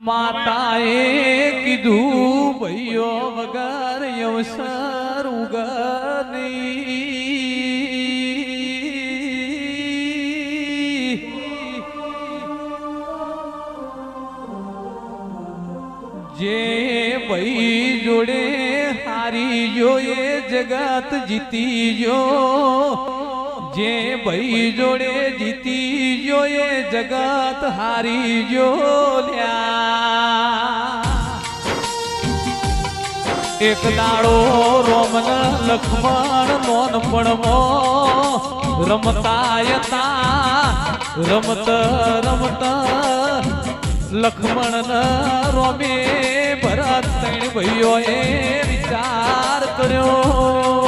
માતાએ કીધું ભૈયો વગર અવસર ઉગર જે ભાઈ જોડે હારી જો એ જગત જીતી જો જે ભાઈ જોડે જીતી જો એ જગત હારી જો એક દાડો રોમન લક્ષ્મણ નોનપણમો રમતા હતા રમત રમત લક્ષ્મણ રોમે ભરત ત્રણ ભાઈઓએ વિચાર કર્યો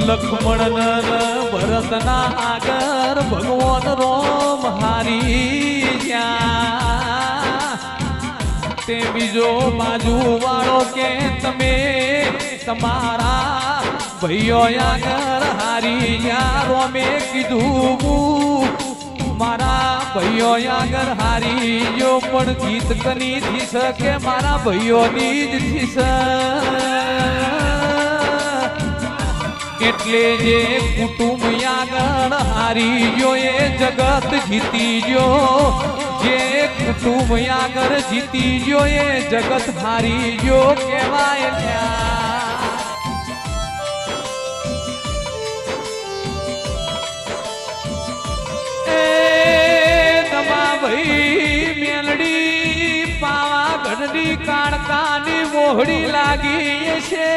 લક્ષ્મણ ભરતના આગળ ભગવાન રોમ હારી ગયા તે બીજો બાજુ વાળો કે તમે તમારા ભાઈઓ આગળ હારી ગયા રોમે કીધું મારા ભાઈઓ આગળ હારી ગયો પણ ગીત કની થી શકે મારા ભાઈઓની જ થી એટલે જે કુટુંબ આગળ હારી ગયો એ જગત જીતી ગયો જે કુટુંબ આગળ જીતી ગયો એ જગત હારી ગયો કહેવાય ભાઈ મેલડી પાવાગઢની કાળકાની મોહડી લાગી છે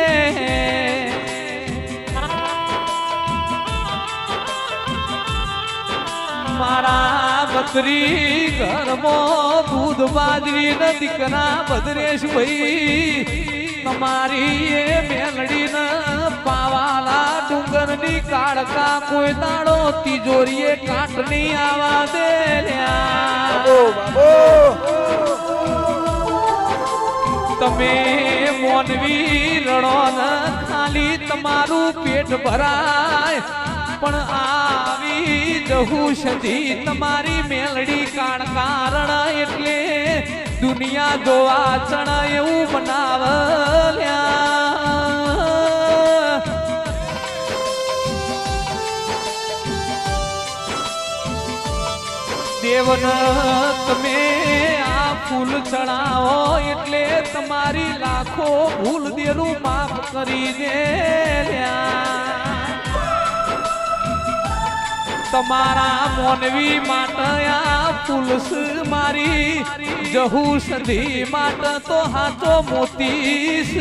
મારા બકરી ઘરમાં દૂધ બાજરી ન દીકરા ભદ્રેશ ભાઈ તમારી એ મેલડી ન પાવાલા ડુંગરની કાળકા કોઈ દાડો તિજોરીએ કાટની આવા દે તમે મોનવી રણો ન ખાલી તમારું પેટ ભરાય પણ આવી જહું સધી તમારી મેલડી કાળ કારણ એટલે દુનિયા જોવા ચણ એવું બનાવલ્યા દેવન તમે આ ફૂલ ચડાવો એટલે તમારી લાખો ભૂલ દેરું માફ કરી દે તમારા મોનવી માટે આ ફૂલસ મારી જહુ સધી માટે તો હાથો મોતીસ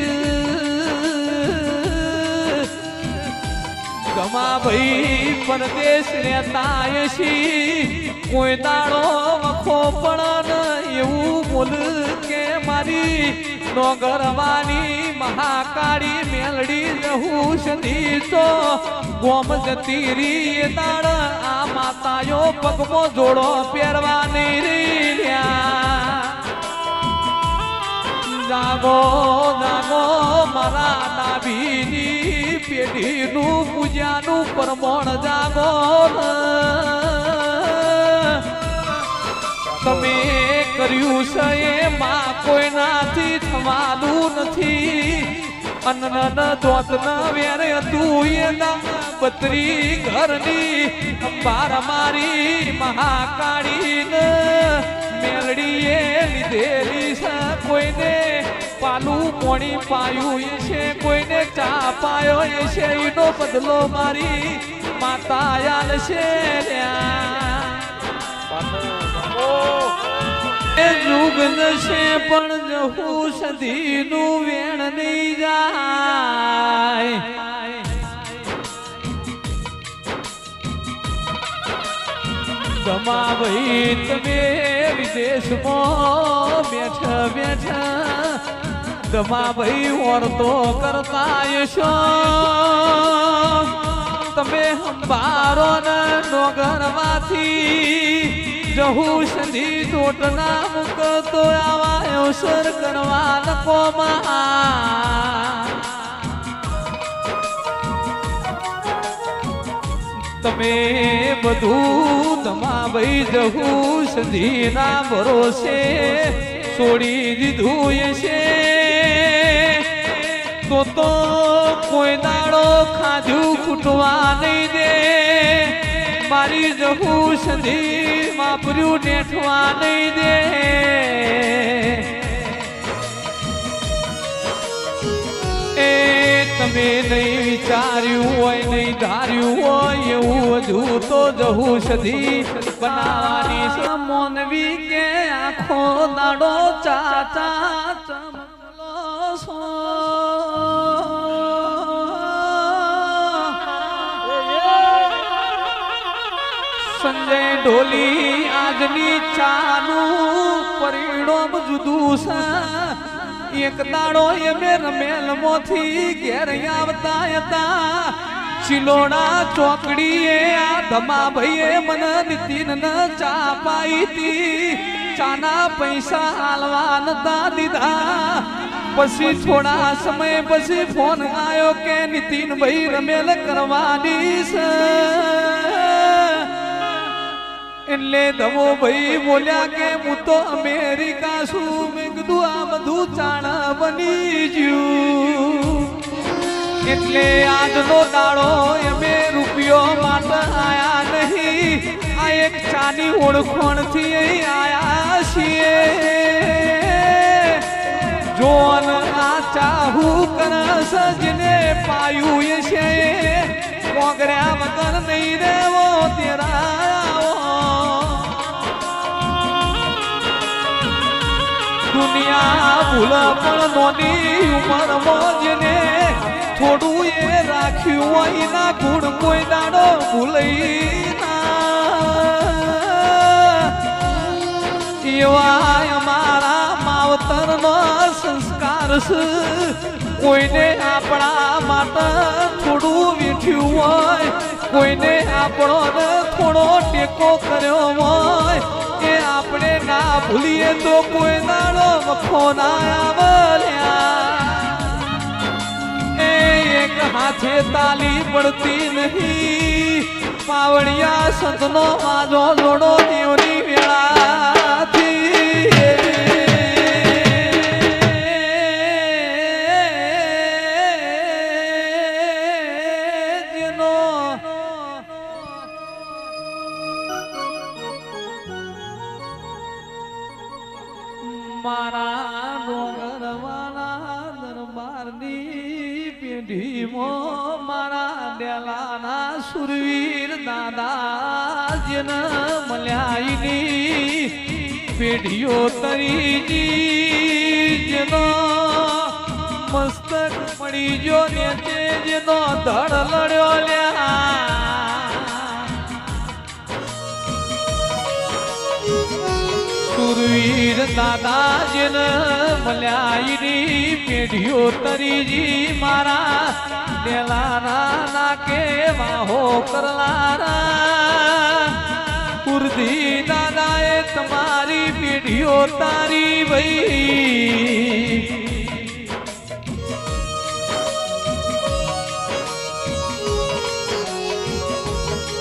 ગમા ભાઈ પરદેશ રહેતા છી કોઈ દાડો વખો પણ એવું બોલ કે મારી નોગરવાની મહાકાળી મેલડી રહું સધી તો ગોમ જતી રી દાડ આ માતાયો પગમો જોડો પહેરવાની રહ્યા જાગો જાગો મારા નાભીની પેઢીનું પૂજાનું પરમણ જાગો તમે કર્યું છે એમાં કોઈનાથી થવાનું નથી અન્ન દોત ન વેરે તું એના પત્રી ઘરની અંબાર મારી મહાકાળી મેલડીએ લીધેલી છે કોઈને પાલું પોણી પાયું છે કોઈને ચા પાયો છે એનો બદલો મારી માતા આલ છે યુગ નશે પણ જહું સધીનું વેણ નહીં જાય ગમા ભાઈ તમે વિદેશમાં બેઠા બેઠા ગમા ભાઈ ઓરતો કરતા છો તમે હંભારો નોગરમાંથી જહું સધી ટોટના મુકતો આવા અવસર કરવા લખોમાં તમે બધું ધમાભાઈ જહું સધીના ભરોસે છોડી દીધું છે તો કોઈ દાડો ખાધું ખૂટવા નહીં દે મારી જહું સધી વાપર્યું નેઠવા નહીં દે એ તમે નહીં વિચાર્યું હોય નહીં ધાર્યું હોય એવું હજુ તો જહું સધી બનાવવાની મોનવી કે આખો દાડો ચાચા ચમકલો સો સંજય ઢોલી આજની ચાનું પરિણામ જુદું છે એક દાડો એમે રમેલ મોથી ઘેર આવતા હતા ચિલોડા ચોકડીએ આ ધમાભાઈએ મને નીતિન ચા પાઈ હતી ચાના પૈસા હાલવા નતા દીધા પછી થોડા સમય પછી ફોન આવ્યો કે નીતિનભાઈ રમેલ કરવાની છે એટલે ધમો ભાઈ બોલ્યા કે હું તો અમેરિકા છું મેં કીધું આ બધું ચાણા બની ગયું એટલે આજનો દાડો અમે રૂપિયો માટે આયા નહીં આ એક ચાની ઓળખોણથી આયા છીએ જોન આ ચાહું કરસ જેને પાયું છે કોગર્યા વગર નહીં રેવો તેરા દુનિયા ભૂલ પણ નોની ઉંમર મોજને થોડું એ રાખ્યું હોય ના ગુણ કોઈ દાડો ભૂલઈ એવા અમારા માવતરનો સંસ્કાર છે કોઈને આપણા માટે થોડું વીઠ્યું હોય કોઈને આપણો થોડો ટેકો કર્યો હોય એ આપણે ના ભૂલીએ તો કોઈ દાડો વખો ના આવલ્યા એ એક હાથે તાલી પડતી નહીં પાવડિયા સંતનો વાજો જોડો દેવની વેળાથી મારા ડોંગરવાળા દરબારની પેઢીમાં મારા ડેલાના સુરવીર દાદા જેન મલ્યાઈની પેઢીઓ તરીજી જેનો મસ્તક પડી ગયો ને જેનો ધડ લડ્યો લ્યા સુરવીર દાદા જેન મલ્યાઈની પેઢીઓ તરીજી મારા ડેલાના નાકે વાહો કરલારા ઉર્ધી દાદાએ તમારી પેઢીઓ તારી ભાઈ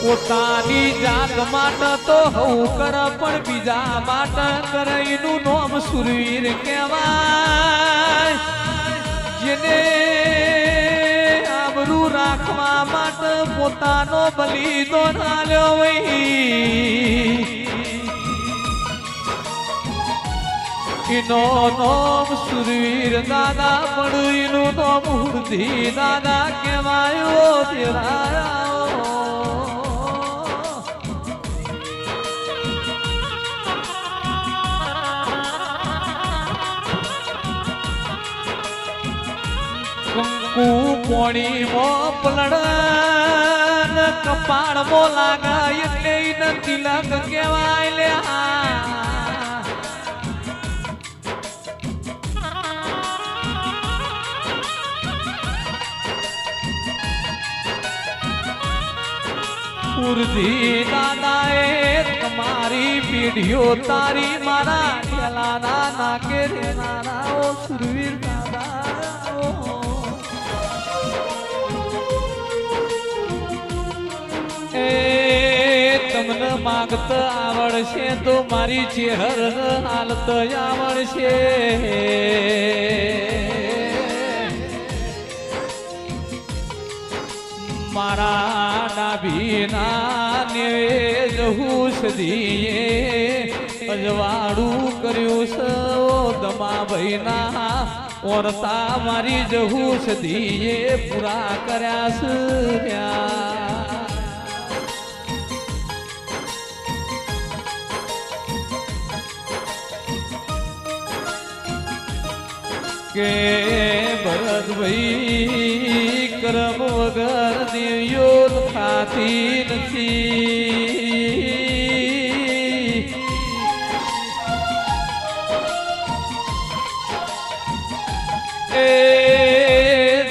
પોતાની જાત માટે તો હવું કર પણ બીજા માટે કરઈનું નામ સુરવીર કહેવાય જેને આબરૂ રાખવા માટે પોતાનો બલિદાન આલ્યો એનો નામ સુરવીર દાદા પણ એનું નામ ઉર્ધી દાદા કહેવાયો તેરા કંકુ પોણી મો પલડ કપાળ મો લાગાય એટલે તિલક કહેવાય લ્યા ઉર્ધી દાદાએ તમારી પીઢીઓ તારી મારા ઠેલાના નાકે રેનારા ઓ સુરવીર દાદા એ તમને માગત આવડશે તો મારી ચેહર હાલત આવડશે. મારા ડાભીના નેવે જહું સદીએ અજવાળું કર્યું છે દમા ભાઈના ઓરતા મારી જહું સદીએ પૂરા કર્યા છે. કે ભરતભાઈ કરમ વગર દેવીઓ ખાતી નથી. એ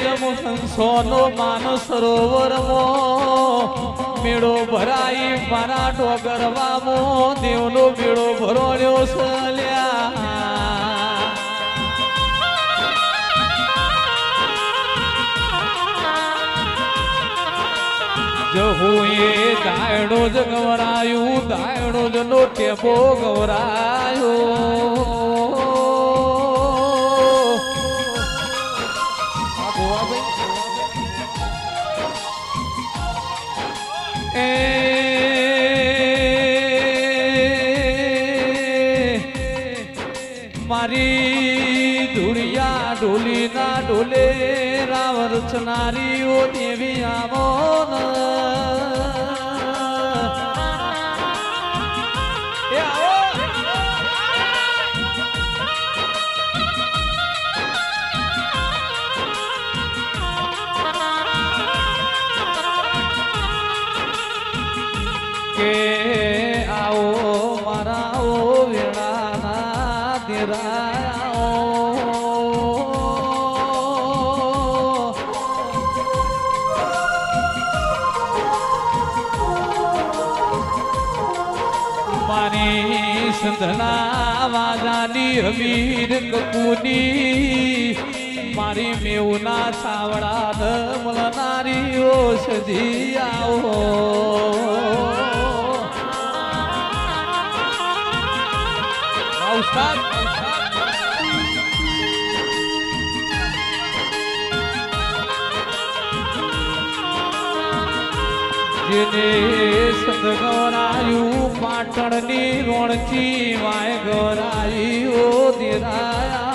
જમહંસોનો માન સરોવરમાં મેળો ભરાઈ મારા ડોગરવામાં દેવનો મેળો ભરોળ્યો સલ્યા. જહું એ દાયડો જ ગવરાયું દાયડો જ નો ટેપો ગવરાયો. એ મારી ધુળિયા ઢોલી ના ઢોલે રાવર છનારીઓ દેવી આવો કે આવો મારા ઓ વેળાના દેરાઓ. મારી સંધના વાજાની હમીર કકુની મારી મેઉના સાવડા મળનારીઓ સજી આવો. જેને સદગવરાયું પાટણની રોણચી વાય ગવરાયું દેરાયા.